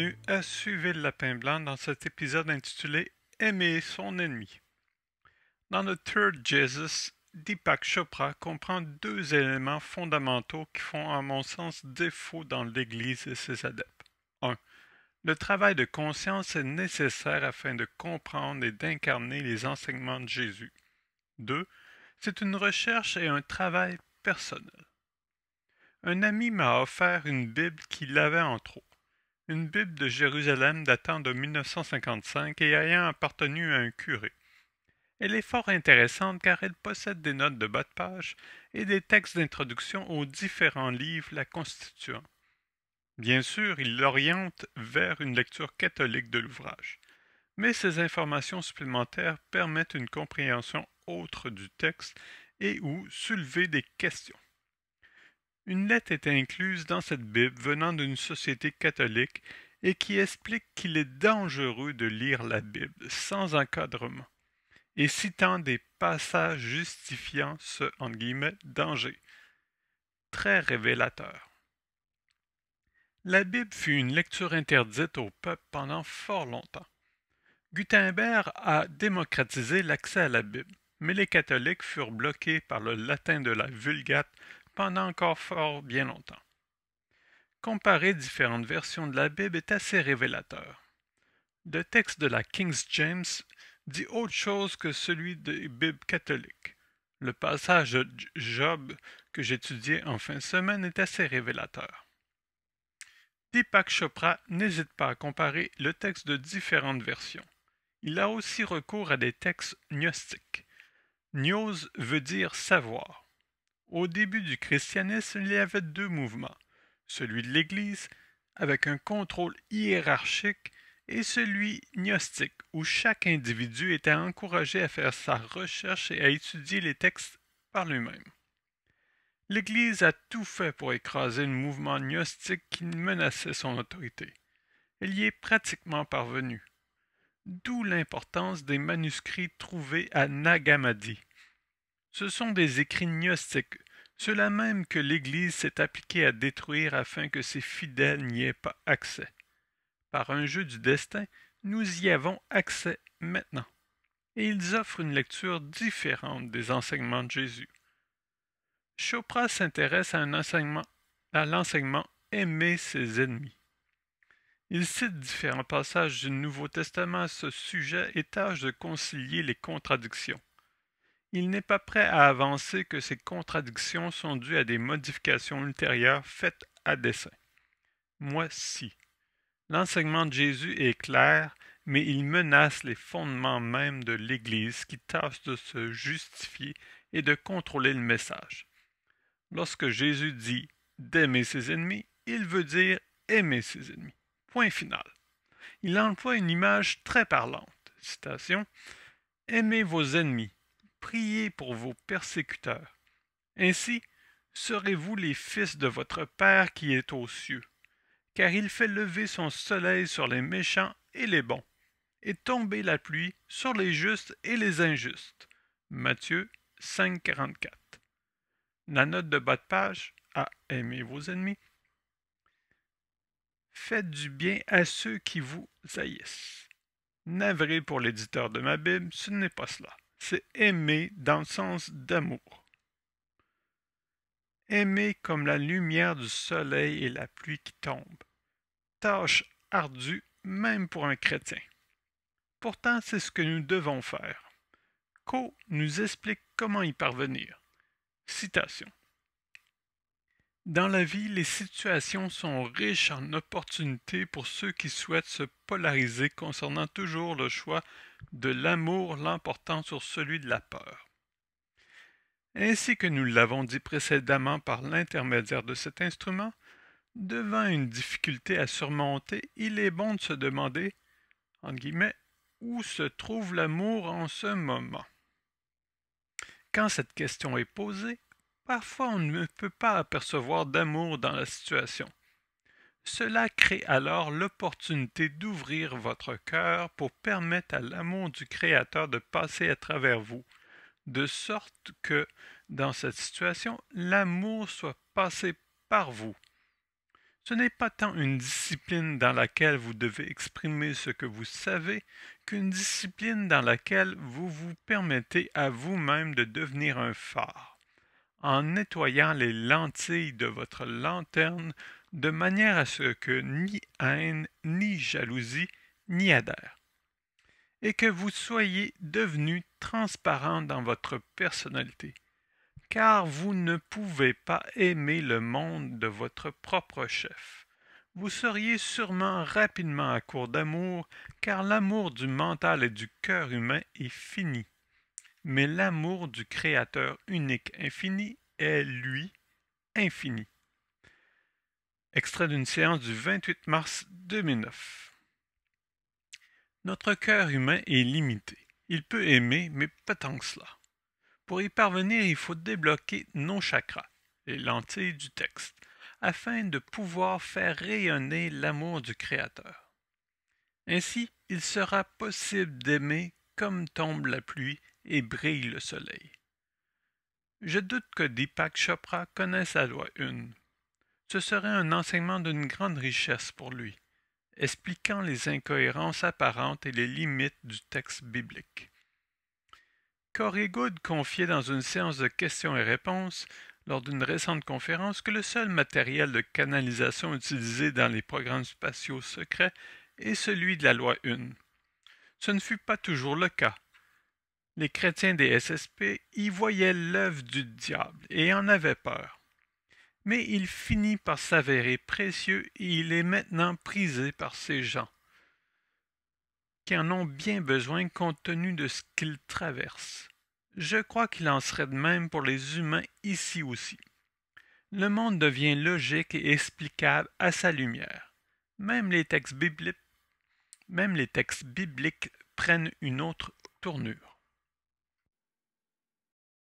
bienvenue à Suivez le lapin blanc dans cet épisode intitulé Aimer son ennemi. Dans le Third Jesus, Deepak Chopra comprend deux éléments fondamentaux qui font à mon sens défaut dans l'Église et ses adeptes. 1. Le travail de conscience est nécessaire afin de comprendre et d'incarner les enseignements de Jésus. 2. C'est une recherche et un travail personnel. Un ami m'a offert une Bible qu'il avait en trop. Une Bible de Jérusalem datant de 1955 et ayant appartenu à un curé. Elle est fort intéressante car elle possède des notes de bas de page et des textes d'introduction aux différents livres la constituant. Bien sûr, il l'oriente vers une lecture catholique de l'ouvrage, mais ces informations supplémentaires permettent une compréhension autre du texte et ou soulever des questions. Une lettre est incluse dans cette Bible venant d'une société catholique et qui explique qu'il est dangereux de lire la Bible sans encadrement et citant des passages justifiant ce « danger », très révélateur. La Bible fut une lecture interdite au peuple pendant fort longtemps. Gutenberg a démocratisé l'accès à la Bible, mais les catholiques furent bloqués par le latin de la Vulgate pendant encore fort bien longtemps. Comparer différentes versions de la Bible est assez révélateur. Le texte de la King James dit autre chose que celui des Bibles catholiques. Le passage de Job que j'étudiais en fin de semaine est assez révélateur. Deepak Chopra n'hésite pas à comparer le texte de différentes versions. Il a aussi recours à des textes gnostiques. Gnos veut dire savoir. Au début du christianisme, il y avait deux mouvements, celui de l'Église, avec un contrôle hiérarchique, et celui gnostique, où chaque individu était encouragé à faire sa recherche et à étudier les textes par lui-même. L'Église a tout fait pour écraser le mouvement gnostique qui menaçait son autorité. Elle y est pratiquement parvenue. D'où l'importance des manuscrits trouvés à Nag Hammadi. Ce sont des écrits gnostiques, ceux-là même que l'Église s'est appliquée à détruire afin que ses fidèles n'y aient pas accès. Par un jeu du destin, nous y avons accès maintenant, et ils offrent une lecture différente des enseignements de Jésus. Chopra s'intéresse à l'enseignement « Aimer ses ennemis ». Il cite différents passages du Nouveau Testament à ce sujet et tâche de concilier les contradictions. Il n'est pas prêt à avancer que ces contradictions sont dues à des modifications ultérieures faites à dessein. Moi, si. L'enseignement de Jésus est clair, mais il menace les fondements mêmes de l'Église qui tâche de se justifier et de contrôler le message. Lorsque Jésus dit d'aimer ses ennemis, il veut dire aimer ses ennemis. Point final. Il emploie une image très parlante. Citation. Aimez vos ennemis, priez pour vos persécuteurs. Ainsi serez-vous les fils de votre Père qui est aux cieux, car il fait lever son soleil sur les méchants et les bons, et tomber la pluie sur les justes et les injustes. Matthieu 5,44. La note de bas de page à aimer vos ennemis. Faites du bien à ceux qui vous haïssent. Navré pour l'éditeur de ma Bible, ce n'est pas cela. C'est aimer dans le sens d'amour. Aimer comme la lumière du soleil et la pluie qui tombe. Tâche ardue même pour un chrétien. Pourtant, c'est ce que nous devons faire. Co nous explique comment y parvenir. Citation. Dans la vie, les situations sont riches en opportunités pour ceux qui souhaitent se polariser concernant toujours le choix de l'amour l'emportant sur celui de la peur. Ainsi que nous l'avons dit précédemment par l'intermédiaire de cet instrument, devant une difficulté à surmonter, il est bon de se demander, entre guillemets, où se trouve l'amour en ce moment. Quand cette question est posée, parfois on ne peut pas apercevoir d'amour dans la situation. Cela crée alors l'opportunité d'ouvrir votre cœur pour permettre à l'amour du Créateur de passer à travers vous, de sorte que, dans cette situation, l'amour soit passé par vous. Ce n'est pas tant une discipline dans laquelle vous devez exprimer ce que vous savez qu'une discipline dans laquelle vous vous permettez à vous-même de devenir un phare, en nettoyant les lentilles de votre lanterne de manière à ce que ni haine, ni jalousie n'y adhèrent, et que vous soyez devenu transparent dans votre personnalité, car vous ne pouvez pas aimer le monde de votre propre chef. Vous seriez sûrement rapidement à court d'amour, car l'amour du mental et du cœur humain est fini. Mais l'amour du Créateur unique infini est, lui, infini. Extrait d'une séance du 28 mars 2009. Notre cœur humain est limité. Il peut aimer, mais pas tant que cela. Pour y parvenir, il faut débloquer nos chakras, les lentilles du texte, afin de pouvoir faire rayonner l'amour du Créateur. Ainsi, il sera possible d'aimer comme tombe la pluie et brille le soleil. Je doute que Deepak Chopra connaisse la loi 1. Ce serait un enseignement d'une grande richesse pour lui, expliquant les incohérences apparentes et les limites du texte biblique. Corey Goode confiait dans une séance de questions et réponses lors d'une récente conférence que le seul matériel de canalisation utilisé dans les programmes spatiaux secrets est celui de la loi 1. Ce ne fut pas toujours le cas. Les chrétiens des SSP y voyaient l'œuvre du diable et en avaient peur. Mais il finit par s'avérer précieux et il est maintenant prisé par ces gens qui en ont bien besoin compte tenu de ce qu'ils traversent. Je crois qu'il en serait de même pour les humains ici aussi. Le monde devient logique et explicable à sa lumière. Même les textes bibliques prennent une autre tournure.